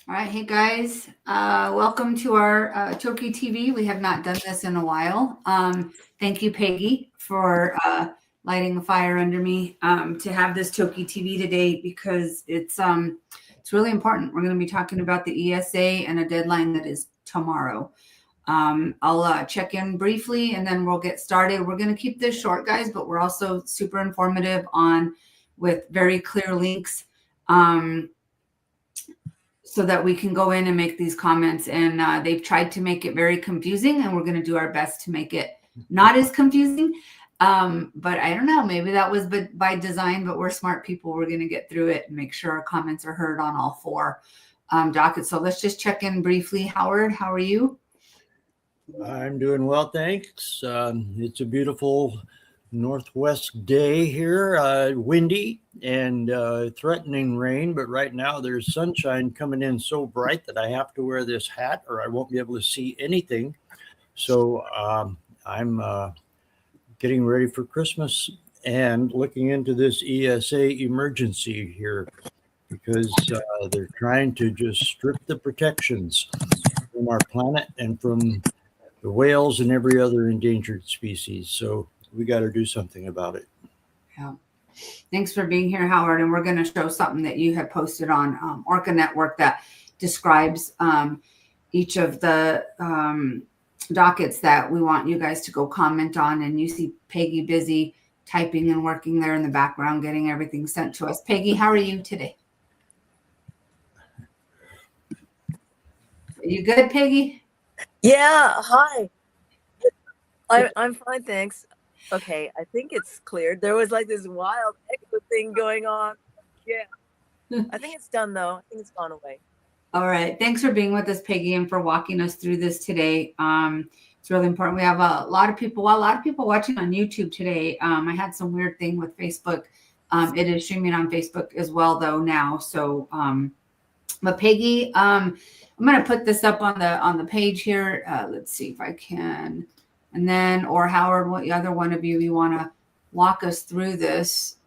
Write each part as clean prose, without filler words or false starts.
All right, hey guys, welcome to our TokiTV. We have not done this in a while. Thank you, Peggy, for lighting a fire under me to have this TokiTV today because it's really important. We're going to be talking about the ESA and a deadline that is tomorrow. I'll check in briefly and then we'll get started. We're going to keep this short, guys, but we're also super informative with very clear links. So that we can go in and make these comments. And they've tried to make it very confusing, and we're going to do our best to make it not as confusing. But I don't know, maybe that was by design, but we're smart people. We're going to get through it and make sure our comments are heard on all four dockets. So let's just check in briefly. Howard, how are you? I'm doing well, thanks. It's a beautiful northwest day here, windy and threatening rain, but right now there's sunshine coming in so bright that I have to wear this hat or I won't be able to see anything. So I'm getting ready for Christmas and looking into this ESA emergency here because they're trying to just strip the protections from our planet and from the whales and every other endangered species. So we got to do something about it. Yeah. Thanks for being here, Howard. And we're going to show something that you have posted on Orca Network that describes each of the dockets that we want you guys to go comment on. And you see Peggy busy typing and working there in the background, getting everything sent to us. Peggy, how are you today? Are you good, Peggy? Yeah, hi. I'm fine, thanks. Okay, I think it's cleared. There was like this wild echo thing going on. Yeah. I think it's done though. I think it's gone away. All right. Thanks for being with us, Peggy, and for walking us through this today. It's really important. We have a lot of people watching on YouTube today. I had some weird thing with Facebook. It is streaming on Facebook as well, though, now. So, but Peggy, I'm going to put this up on the page here. Let's see if I can. And then, or Howard, what other one of you want to walk us through this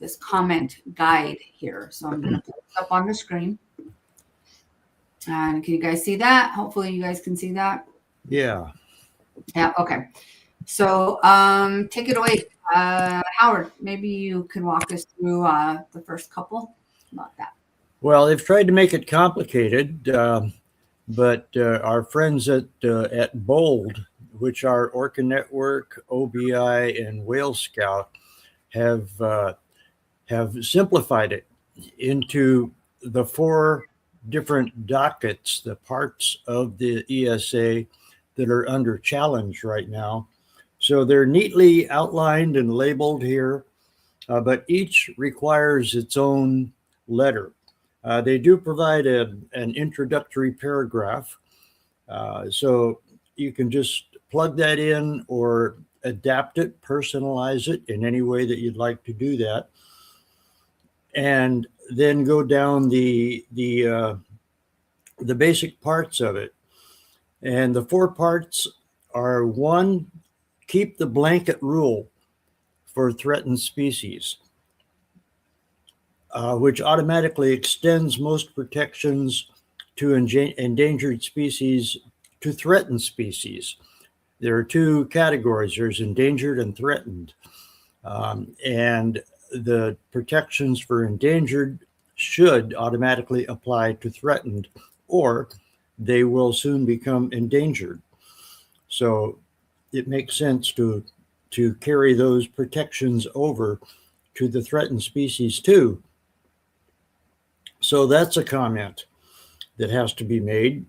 this comment guide here? So I'm going to put this up on the screen. And can you guys see that? Hopefully you guys can see that. Yeah. Yeah. Okay. So take it away, Howard. Maybe you can walk us through the first couple about that. Well, they've tried to make it complicated, but our friends at BOLD, which are Orca Network, OBI, and Whale Scout, have simplified it into the four different dockets, the parts of the ESA that are under challenge right now. So they're neatly outlined and labeled here, but each requires its own letter. They do provide an introductory paragraph, so you can just plug that in or adapt it, personalize it in any way that you'd like to do that, and then go down the basic parts of it. And the four parts are: one, keep the blanket rule for threatened species, which automatically extends most protections to endangered species to threatened species. There are two categories. There's endangered and threatened. And the protections for endangered should automatically apply to threatened, or they will soon become endangered. So it makes sense to carry those protections over to the threatened species too. So that's a comment that has to be made.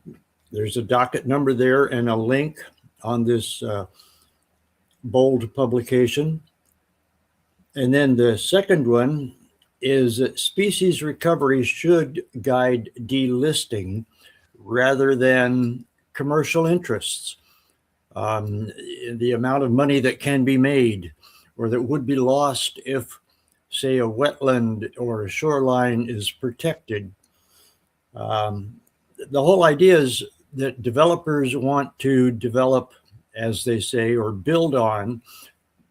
There's a docket number there and a link on this BOLD publication. And then the second one is that species recovery should guide delisting rather than commercial interests. The amount of money that can be made or that would be lost if, say, a wetland or a shoreline is protected. The whole idea is that developers want to develop, as they say, or build on,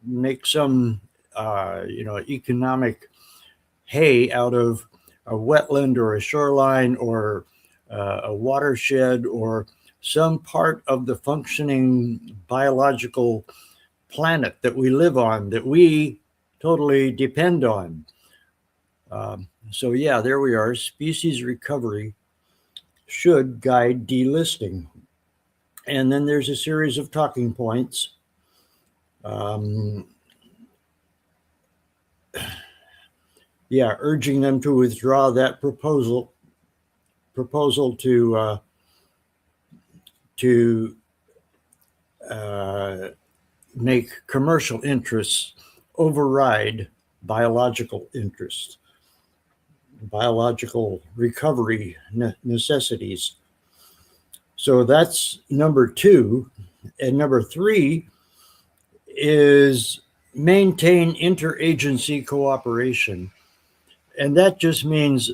make some economic hay out of a wetland or a shoreline or a watershed or some part of the functioning biological planet that we live on that we totally depend on. So yeah, there we are. Species recovery should guide delisting. And then there's a series of talking points. Yeah, urging them to withdraw that proposal to make commercial interests override biological interests, biological recovery necessities. So that's number 2. And number 3 is maintain interagency cooperation. And that just means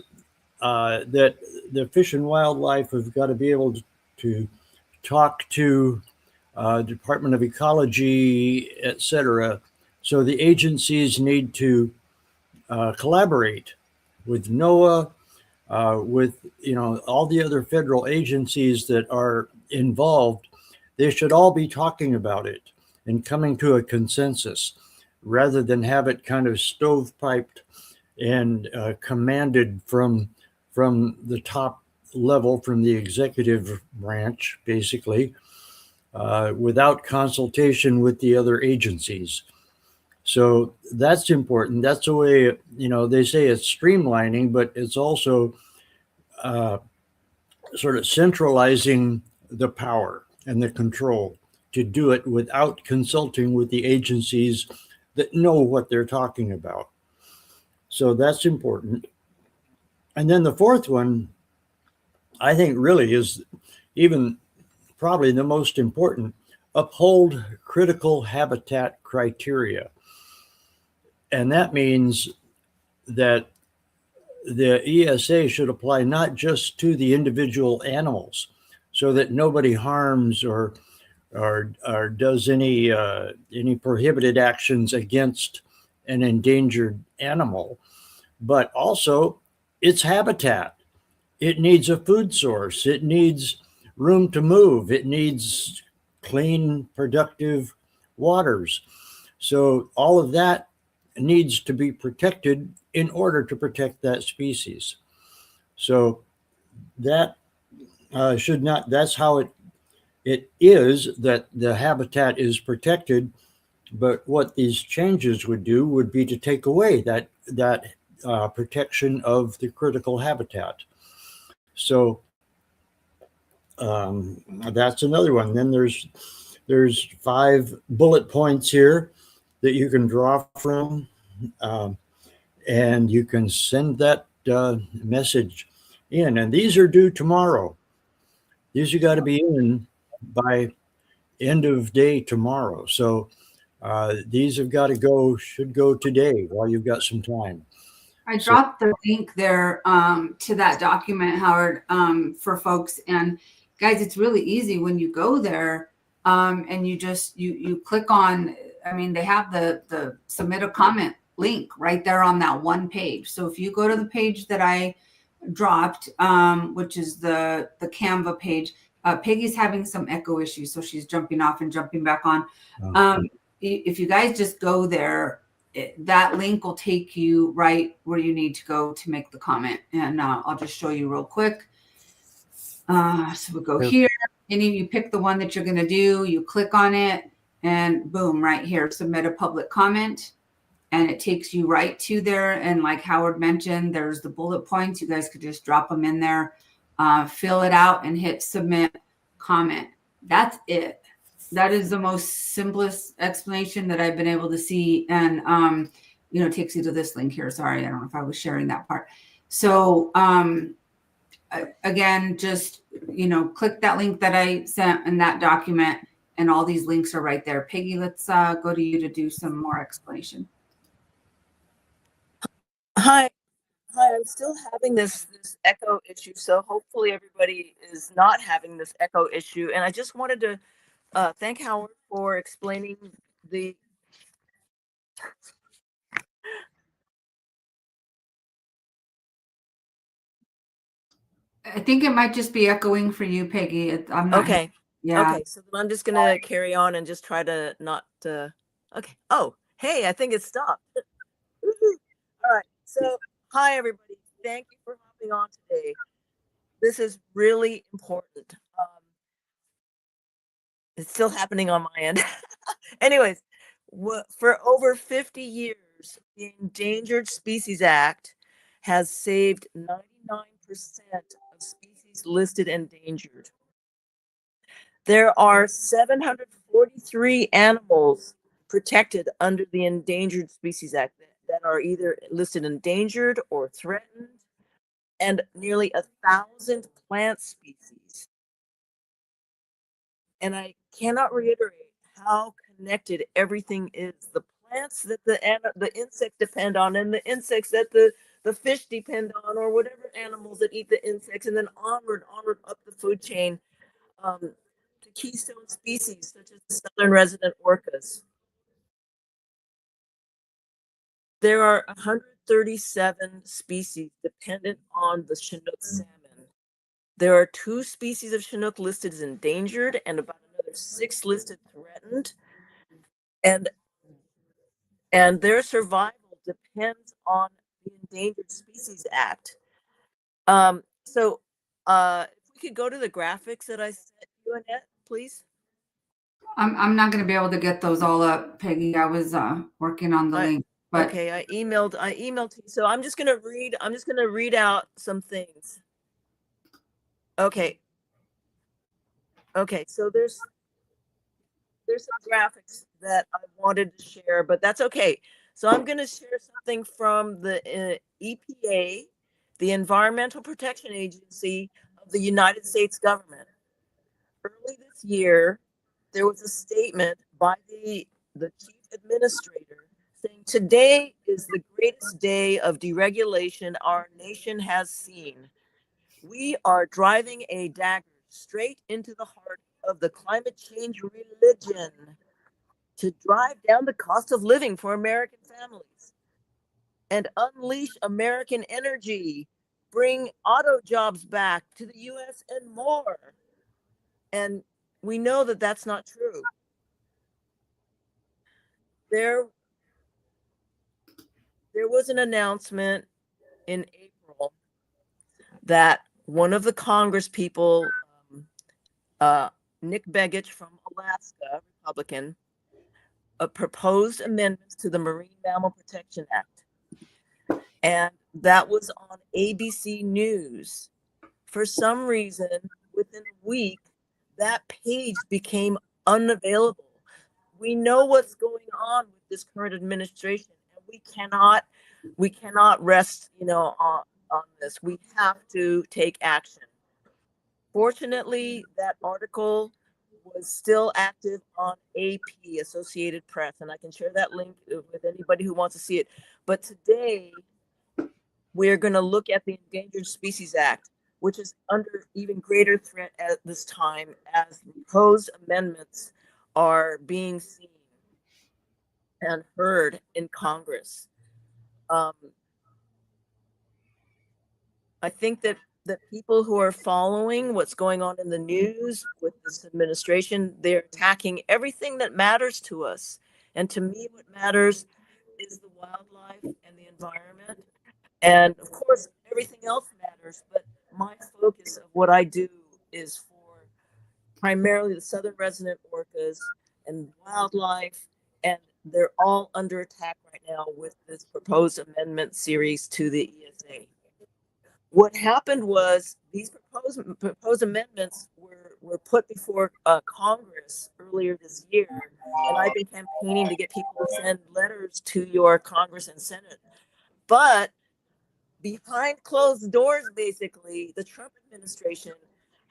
that the Fish and Wildlife have got to be able to talk to Department of Ecology, etc. So the agencies need to collaborate with NOAA, with all the other federal agencies that are involved. They should all be talking about it and coming to a consensus rather than have it kind of stovepiped and commanded from the top level, from the executive branch, basically, without consultation with the other agencies. So that's important. That's the way, they say it's streamlining, but it's also sort of centralizing the power and the control to do it without consulting with the agencies that know what they're talking about. So that's important. And then the fourth one, I think, really is even probably the most important: uphold critical habitat criteria. And that means that the ESA should apply not just to the individual animals, so that nobody harms or does any prohibited actions against an endangered animal, but also its habitat. It needs a food source. It needs room to move. It needs clean, productive waters. So all of that needs to be protected in order to protect that species. So that should not, that's how it is that the habitat is protected. But what these changes would do would be to take away that protection of the critical habitat. So that's another one. Then there's 5 bullet points here that you can draw from, and you can send that message in. And these are due tomorrow. These have got to be in by end of day tomorrow. So these have got to should go today while you've got some time. I dropped the link there to that document, Howard, for folks. And guys, it's really easy when you go there and you click on, I mean, they have the submit a comment link right there on that one page. So if you go to the page that I dropped, which is the Canva page, Peggy's having some echo issues, so she's jumping off and jumping back on. If you guys just go there, that link will take you right where you need to go to make the comment. And I'll just show you real quick. So we'll go here. And you pick the one that you're going to do. You click on it and boom, right here, submit a public comment. And it takes you right to there. And like Howard mentioned, there's the bullet points. You guys could just drop them in there, fill it out and hit submit comment. That's it. That is the most simplest explanation that I've been able to see. And, it takes you to this link here. Sorry, I don't know if I was sharing that part. So again, just, click that link that I sent in that document and all these links are right there. Peggy, let's go to you to do some more explanation. Hi, I'm still having this echo issue. So hopefully everybody is not having this echo issue. And I just wanted to thank Howard for explaining the I think it might just be echoing for you, Peggy. I'm not. Okay. Yeah. Okay. So then I'm just gonna carry on and just try to not. Okay. Oh, hey, I think it stopped. Woohoo. All right. So, hi everybody. Thank you for hopping on today. This is really important. It's still happening on my end. Anyways, for over 50 years, the Endangered Species Act has saved 99% of species listed endangered. There are 743 animals protected under the Endangered Species Act that are either listed endangered or threatened, and nearly 1,000 plant species. And I cannot reiterate how connected everything is. The plants that the insects depend on, and the insects that the fish depend on, or whatever animals that eat the insects, and then onward up the food chain, to keystone species such as the southern resident orcas. There are 137 species dependent on the Chinook salmon. There are 2 species of Chinook listed as endangered and about another 6 listed threatened. And their survival depends on the Endangered Species Act. So if we could go to the graphics that I sent you, Annette, please. I'm not going to be able to get those all up, Peggy. I was working on the link, but Okay, I emailed to you. So I'm just gonna read out some things. Okay. Okay, so there's some graphics that I wanted to share, but that's okay. So I'm going to share something from the EPA, the Environmental Protection Agency of the United States government. Early this year, there was a statement by the chief administrator saying, "Today is the greatest day of deregulation our nation has seen. We are driving a dagger straight into the heart of the climate change religion to drive down the cost of living for American families and unleash American energy, bring auto jobs back to the US and more." And we know that that's not true. There was an announcement in April that one of the Congress people, Nick Begich from Alaska, Republican, proposed amendments to the Marine Mammal Protection Act. And that was on ABC News. For some reason, within a week, that page became unavailable. We know what's going on with this current administration, and we cannot rest, on this. We have to take action. Fortunately, that article was still active on AP, Associated Press, and I can share that link with anybody who wants to see it. But today, we're going to look at the Endangered Species Act, which is under even greater threat at this time as proposed amendments are being seen and heard in Congress. I think that people who are following what's going on in the news with this administration, they're attacking everything that matters to us. And to me, what matters is the wildlife and the environment. And of course, everything else matters. But my focus of what I do is for primarily the southern resident orcas and wildlife. And they're all under attack right now with this proposed amendment series to the ESA. What happened was these proposed amendments were put before Congress earlier this year, and I've been campaigning to get people to send letters to your Congress and Senate. But behind closed doors, basically, the Trump administration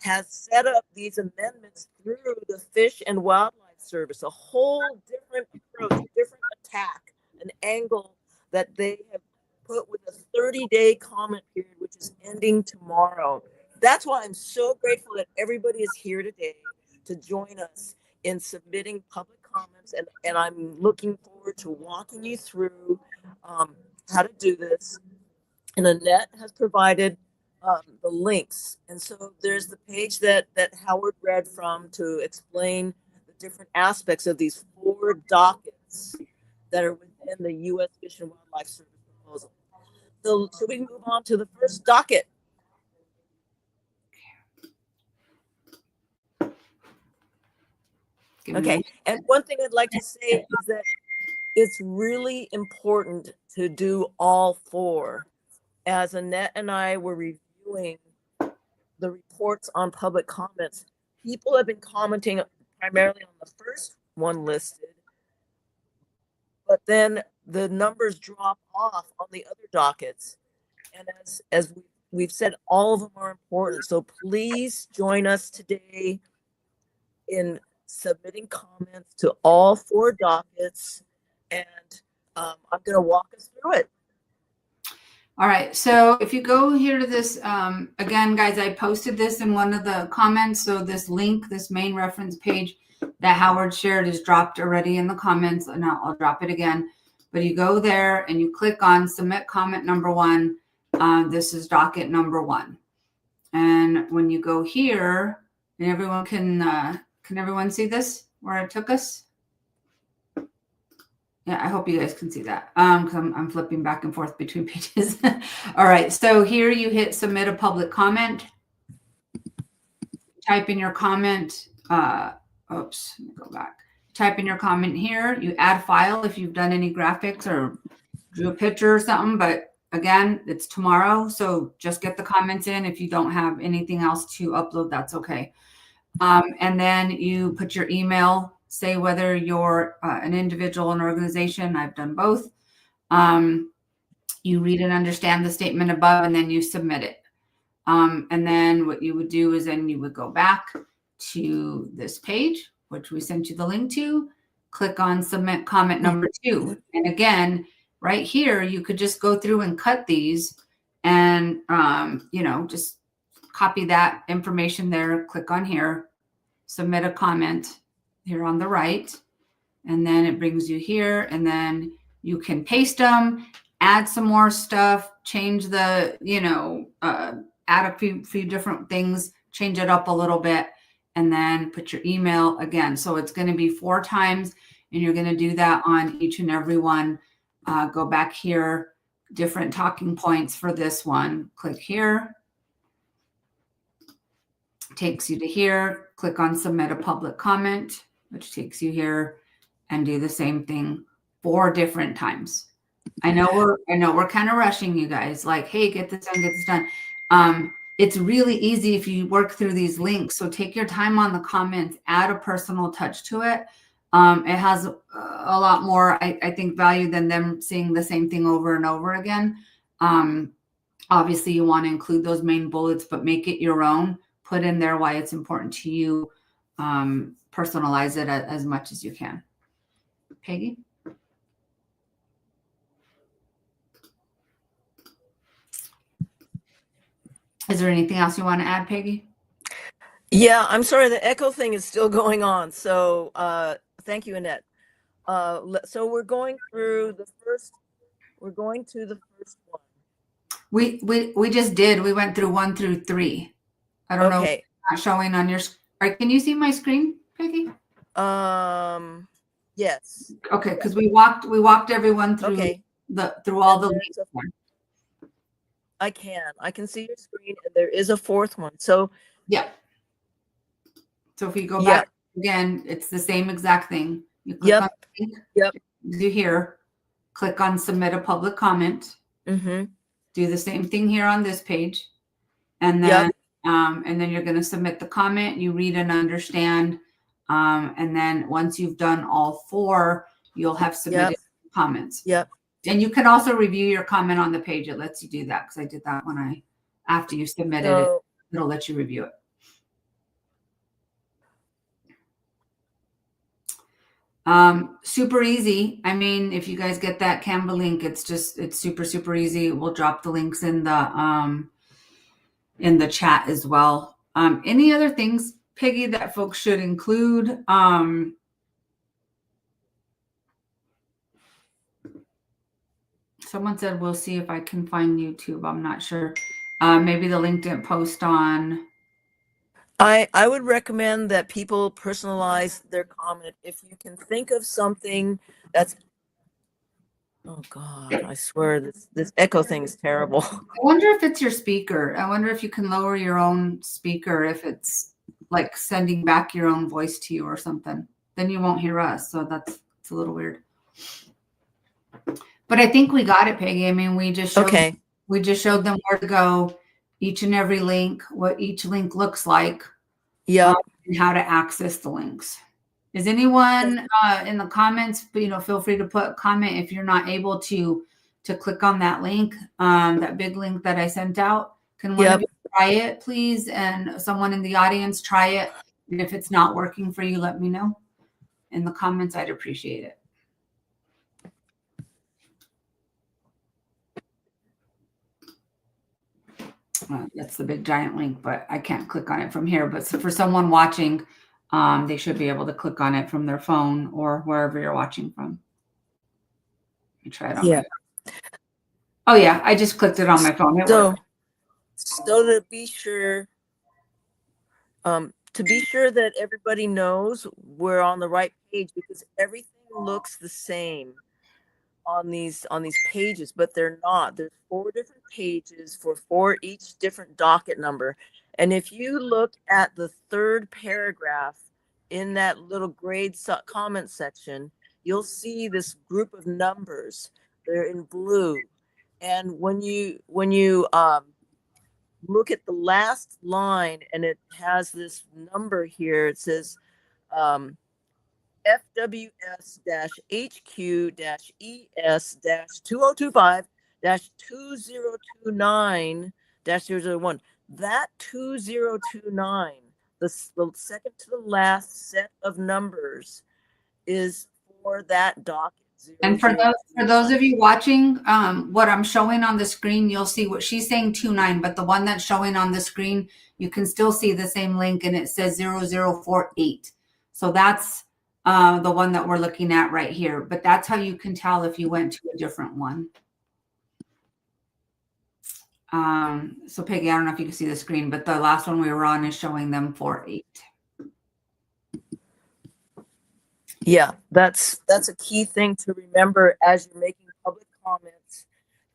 has set up these amendments through the Fish and Wildlife Service, a whole different approach, a different attack, an angle that they have put with a 30-day comment period, which is ending tomorrow. That's why I'm so grateful that everybody is here today to join us in submitting public comments. And I'm looking forward to walking you through how to do this. And Annette has provided the links. And so there's the page that Howard read from to explain the different aspects of these 4 dockets that are within the U.S. Fish and Wildlife Service proposal. So should we move on to the first docket? Okay. And one thing I'd like to say is that it's really important to do all 4. As Annette and I were reviewing the reports on public comments, people have been commenting primarily on the first one listed, but then the numbers drop off on the other dockets. And as we've said, all of them are important. So please join us today in submitting comments to all 4 dockets, and I'm going to walk us through it. All right. So if you go here to this, again, guys, I posted this in one of the comments. So this link, this main reference page that Howard shared is dropped already in the comments, and I'll drop it again. But you go there and you click on submit comment number 1. This is docket number 1. And when you go here, and everyone can everyone see this where it took us? Yeah, I hope you guys can see that because I'm flipping back and forth between pages. All right, so here you hit submit a public comment. Type in your comment. Oops, let me go back. Type in your comment here. You add file if you've done any graphics or drew a picture or something. But again, it's tomorrow, so just get the comments in. If you don't have anything else to upload, that's okay. And then you put your email. Say whether you're an individual, an organization. I've done both. You read and understand the statement above, and then you submit it. And then what you would do is then you would go back to this page, which we sent you the link to, click on submit comment number 2. And again, right here, you could just go through and cut these and, just copy that information there, click on here, submit a comment here on the right, and then it brings you here, and then you can paste them, add some more stuff, change the, add a few different things, change it up a little bit, and then put your email again. So it's going to be 4 times, and you're going to do that on each and every one. Go back here, different talking points for this one. Click here. Takes you to here. Click on submit a public comment, which takes you here, and do the same thing 4 different times. I know we're kind of rushing you guys, like, hey, get this done. It's really easy if you work through these links. So take your time on the comments, add a personal touch to it. It has a lot more, I think, value than them seeing the same thing over and over again. Obviously, you want to include those main bullets, but make it your own. Put in there why it's important to you. Personalize it as much as you can. Peggy? Is there anything else you want to add, Peggy? Yeah, I'm sorry, the echo thing is still going on. So thank you, Annette. So we're going to the first one. We just did. We went through 1 through 3. I don't know. It's not showing on your. Can you see my screen, Peggy? Yes. Okay, because we walked everyone through through all the links. I can see your screen, and there is a 4th one. So yeah. So if you go back again, it's the same exact thing. You click on the link, do here, click on submit a public comment. Mm-hmm. Do the same thing here on this page, and then you're going to submit the comment. You read and understand, and then once you've done all 4, you'll have submitted comments. Yep. And you can also review your comment on the page. It lets you do that because I did that when after you submitted it, it'll let you review it. Super easy. I mean, if you guys get that Canva link, it's super, super easy. We'll drop the links in the chat as well. Any other things, Peggy, that folks should include? Someone said, we'll see if I can find YouTube. I'm not sure. Maybe the link didn't post on. I would recommend that people personalize their comment. If you can think of something that's, oh God, I swear this echo thing is terrible. I wonder if it's your speaker. I wonder if you can lower your own speaker, if it's like sending back your own voice to you or something. Then you won't hear us. So it's a little weird. But I think we got it, Peggy. I mean, we just showed them where to go, each and every link, what each link looks like, Yeah. and how to access the links. Is anyone in the comments, feel free to put a comment if you're not able to click on that link, that big link that I sent out. Can one of you try it, please? And someone in the audience try it. And if it's not working for you, let me know in the comments. I'd appreciate it. That's the big giant link, but I can't click on it from here. But for someone watching, they should be able to click on it from their phone or wherever you're watching from. Let me try it on my phone. Oh yeah, I just clicked it on my phone. So to be sure, that everybody knows we're on the right page, because everything looks the same on these pages, but they're not. There's 4 different pages for each different docket number. And if you look at the 3rd paragraph in that little grade comment section, you'll see this group of numbers. They're in blue. And when you look at the last line, and it has this number here, it says FWS-HQ-ES-2025-2029-001. That 2029, the second to the last set of numbers, is for that docket. And for those of you watching, what I'm showing on the screen, you'll see what she's saying 29, but the one that's showing on the screen, you can still see the same link, and it says 0048. So that's the one that we're looking at right here. But that's how you can tell if you went to a different one. So Peggy, I don't know if you can see the screen, but the last one we were on is showing them 48. Yeah, that's a key thing to remember as you're making public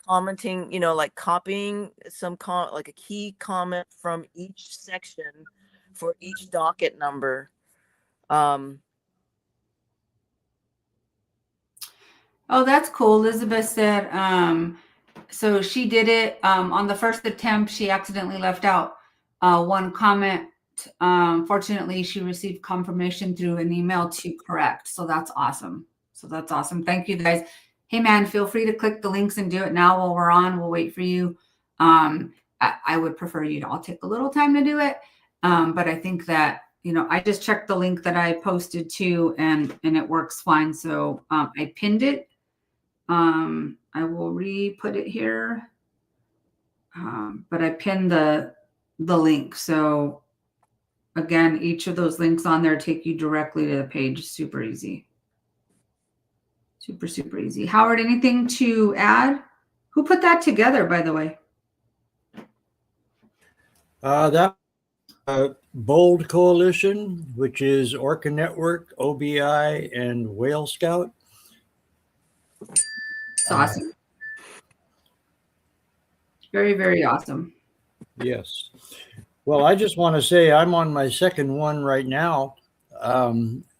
commenting, like copying like a key comment from each section for each docket number. Oh, that's cool. Elizabeth said, so she did it on the first attempt. She accidentally left out one comment. Fortunately, she received confirmation through an email to correct. So that's awesome. Thank you guys. Hey man, feel free to click the links and do it now while we're on. We'll wait for you. I would prefer you to all take a little time to do it. But I think that, I just checked the link that I posted too, and it works fine. So I pinned it. I will re-put it here. But I pinned the link. So again, each of those links on there take you directly to the page. Super easy. Super, super easy. Howard, anything to add? Who put that together, by the way? That Bold Coalition, which is Orca Network, OBI, and Whale Scout. It's awesome. Very, very awesome. Yes. Well, I just want to say I'm on my second one right now.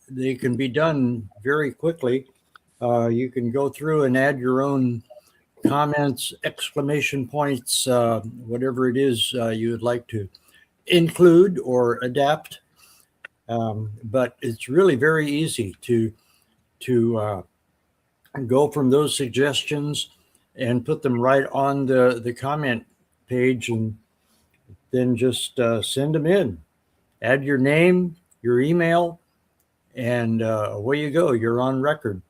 They can be done very quickly. You can go through and add your own comments, exclamation points, whatever it is you would like to include or adapt. But it's really very easy to go from those suggestions and put them right on the comment page, and then just send them in. Add your name, your email, and away you go. You're on record.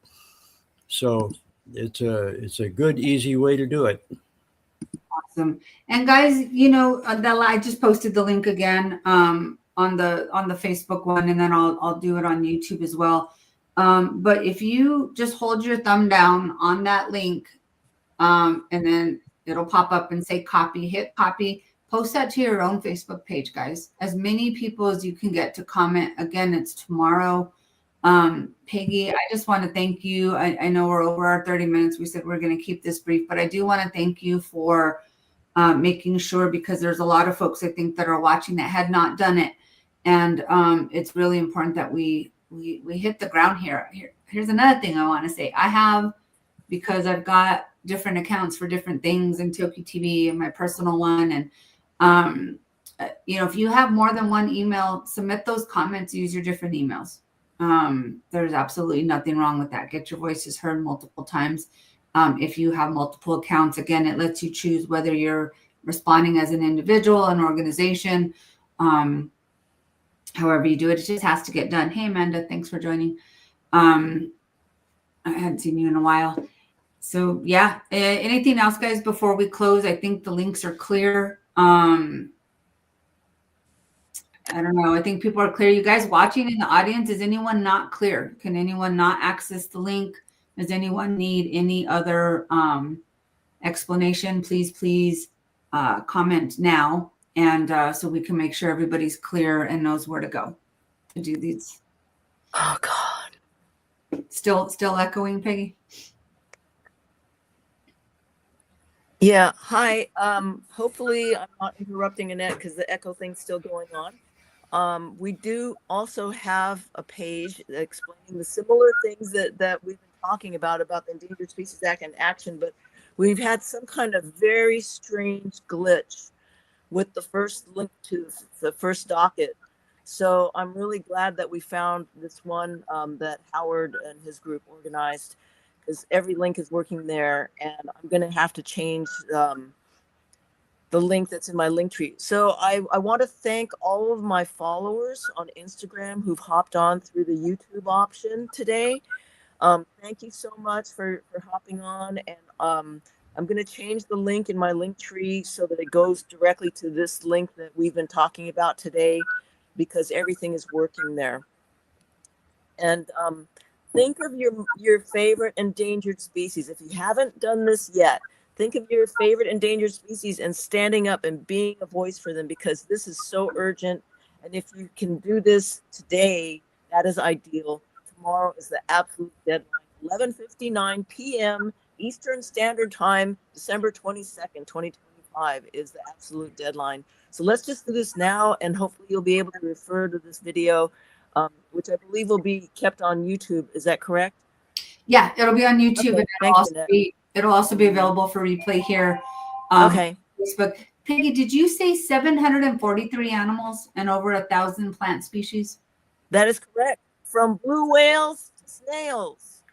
So it's a good, easy way to do it. Awesome. And guys, I just posted the link again on the Facebook one, and then I'll do it on YouTube as well. But if you just hold your thumb down on that link, and then it'll pop up and say copy, hit copy, post that to your own Facebook page, guys. As many people as you can get to comment. Again, it's tomorrow. Peggy, I just want to thank you. I know we're over our 30 minutes. We said we're going to keep this brief, but I do want to thank you for making sure, because there's a lot of folks I think that are watching that had not done it. And it's really important that we hit the ground here. Here's another thing I want to say. I have, because I've got different accounts for different things in TokiTV and my personal one. And, if you have more than one email, submit those comments, use your different emails. There's absolutely nothing wrong with that. Get your voices heard multiple times. If you have multiple accounts, again, it lets you choose whether you're responding as an individual, an organization, however you do it. It just has to get done. Hey, Amanda, thanks for joining. I hadn't seen you in a while. So yeah, anything else, guys, before we close? I think the links are clear. I don't know. I think people are clear. You guys watching in the audience, is anyone not clear? Can anyone not access the link? Does anyone need any other explanation? Please comment now, and so we can make sure everybody's clear and knows where to go to do these. Oh God. Still echoing, Peggy? Yeah. Hi. Hopefully I'm not interrupting Annette because the echo thing's still going on. We do also have a page explaining the similar things that we've been talking about the Endangered Species Act and action, but we've had some kind of very strange glitch with the first link to the first docket. So I'm really glad that we found this one that Howard and his group organized, because every link is working there, and I'm going to have to change the link that's in my link tree. So I want to thank all of my followers on Instagram who've hopped on through the YouTube option today. Thank you so much for hopping on, and I'm going to change the link in my link tree so that it goes directly to this link that we've been talking about today, because everything is working there. And think of your favorite endangered species. If you haven't done this yet, think of your favorite endangered species and standing up and being a voice for them, because this is so urgent. And if you can do this today, that is ideal. Tomorrow is the absolute deadline. 11:59 p.m. Eastern Standard Time, December 22nd, 2025 is the absolute deadline. So let's just do this now, and hopefully you'll be able to refer to this video, which I believe will be kept on YouTube. Is that correct? Yeah, it'll be on YouTube, Okay, and it'll also be available for replay here. Okay. Facebook. Peggy, did you say 743 animals and over 1,000 plant species? That is correct. From blue whales to snails.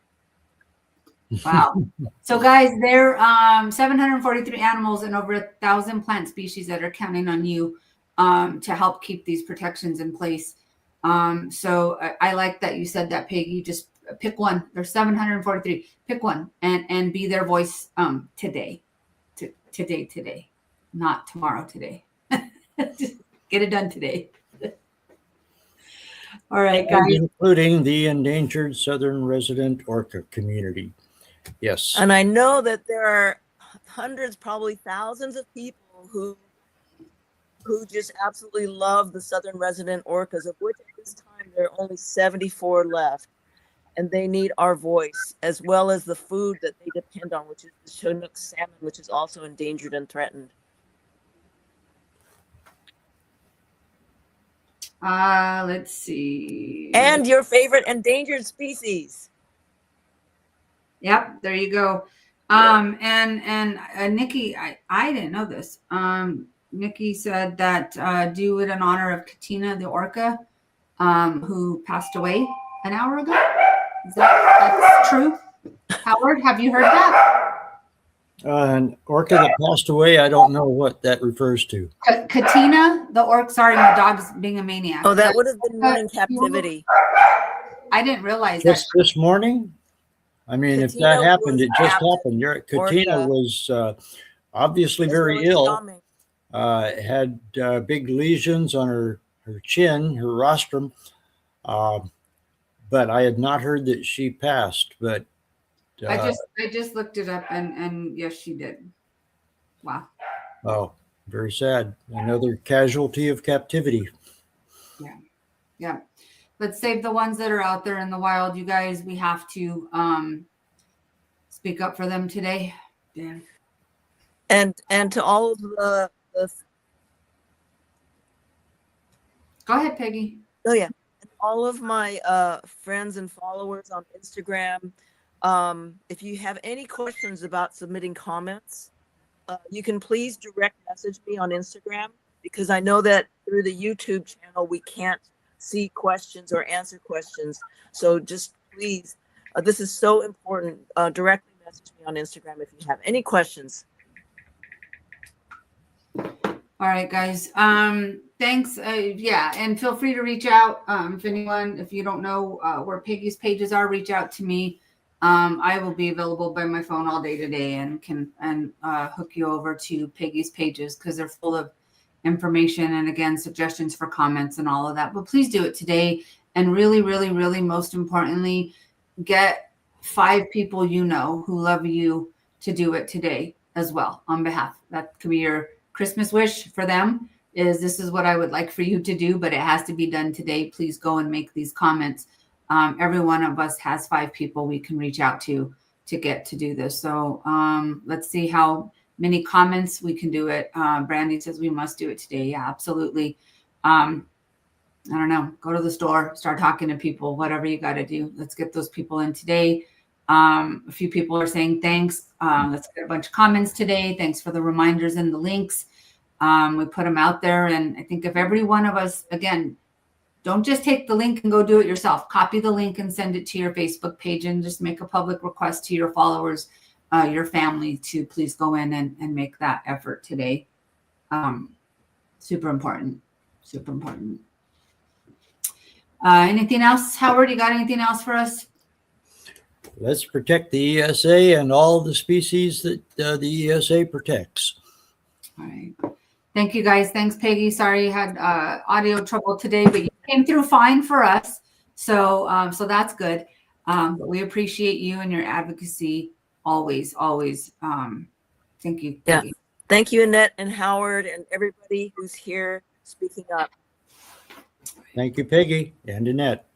Wow. So guys, there are 743 animals and over 1,000 plant species that are counting on you to help keep these protections in place. So I like that you said that, Peggy. Just pick one. There's 743. Pick one and be their voice today. Today. Not tomorrow, today. Just get it done today. All right, guys. And including the endangered southern resident orca community. Yes. And I know that there are hundreds, probably thousands of people who just absolutely love the southern resident orcas, of which at this time there are only 74 left. And they need our voice, as well as the food that they depend on, which is the Chinook salmon, which is also endangered and threatened. Let's see. And your favorite endangered species. Yep, there you go. And Nikki, I didn't know this. Nikki said that do it in honor of Katina the orca, who passed away an hour ago. Is that's true? Howard, have you heard that? An orca that passed away, I don't know what that refers to. Katina the orca. Sorry, my dog's being a maniac. Oh, that would have been one in captivity. I didn't realize Just that. this morning? I mean, if that happened, it just happened. Katina was obviously very ill. Had big lesions on her chin, her rostrum. But I had not heard that she passed. But I just looked it up, and yes, she did. Wow. Oh, very sad. Another casualty of captivity. Yeah. Let's save the ones that are out there in the wild. You guys, we have to speak up for them today. Yeah. And to all of the Go ahead, Peggy. oh yeah, and all of my friends and followers on Instagram, if you have any questions about submitting comments, you can please direct message me on Instagram, because I know that through the YouTube channel we can't see questions or answer questions. So just please, this is so important. Directly message me on Instagram if you have any questions. All right, guys. Thanks. Yeah, and feel free to reach out. If you don't know where Peggy's pages are, reach out to me. I will be available by my phone all day today and can hook you over to Peggy's pages, because they're full of information and, again, suggestions for comments and all of that. But please do it today. And really, really, really, most importantly, get 5 people you know who love you to do it today as well on behalf. That could be your Christmas wish for them. This is what I would like for you to do, but it has to be done today. Please go and make these comments. Every one of us has 5 people we can reach out to get to do this. So let's see how many comments we can do it. Brandy says we must do it today. Yeah, absolutely. I don't know. Go to the store, start talking to people, whatever you got to do. Let's get those people in today. A few people are saying thanks. Let's get a bunch of comments today. Thanks for the reminders and the links. We put them out there. And I think if every one of us, again, don't just take the link and go do it yourself. Copy the link and send it to your Facebook page, and just make a public request to your followers, your family, to please go in and make that effort today. Super important. Super important. Anything else, Howard? You got anything else for us? Let's protect the ESA and all the species that the ESA protects. All right. Thank you, guys. Thanks, Peggy. Sorry you had audio trouble today, but you came through fine for us. So that's good. But we appreciate you and your advocacy always, always. Thank you, Peggy. Yeah. Thank you, Annette and Howard and everybody who's here speaking up. Thank you, Peggy and Annette.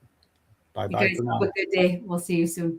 Bye-bye for now. Have a good day. We'll see you soon.